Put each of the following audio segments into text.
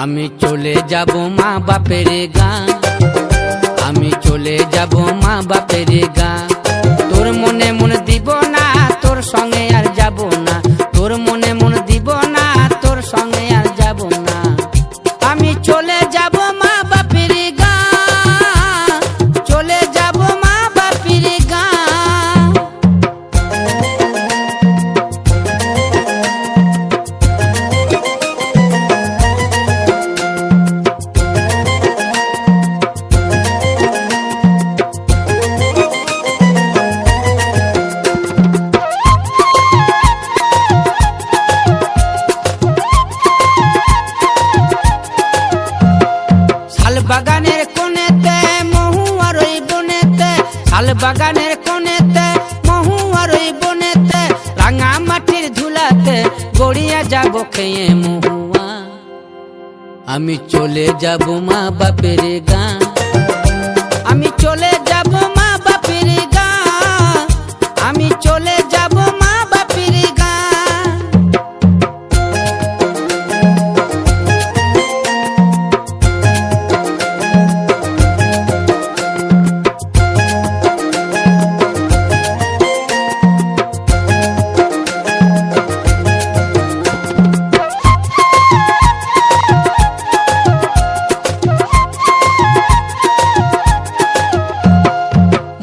আমি চলে যাব মা বাপের গাঁ, আমি চলে যাব মা বাপের গাঁ। তোর মনে মন দিব না, তোর সঙ্গে আর যাব না, তোর মনে মন দিব না, তোর সঙ্গে আর যাব না। আমি চলে যাব মা বাপের গাঁ, চলে যাব মা বাপের গাঁ। বাগানের কোণেতে মহুয়ার ওই বনেতে, শাল বাগানের কোণেতে মহুয়ার ওই বনেতে, রাঙা মাটির ধুলাতে গড়িয়া যাব খেয়ে মহুয়া। আমি চলে যাব মা বাপের গাঁ, আমি চলে যাব মা বাপের গাঁ, আমি চলে যাব মা বাপের গাঁ।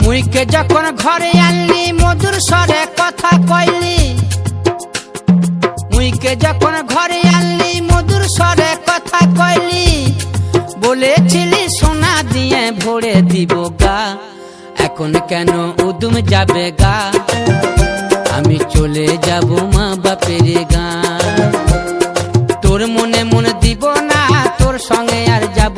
মুইকে যখন ঘরে আনলি মধুর স্বরে কথা কইলি, মুইকে যখন ঘরে আনলি মধুর স্বরে কথা কইলি, বলেছিলি সোনা দিয়ে ভরে দিব গা, এখন কেন উদুম যাবে গা। আমি চলে যাব মা বাপের গাঁ, তোর মনে মন দিব না, তোর সঙ্গে আর যাব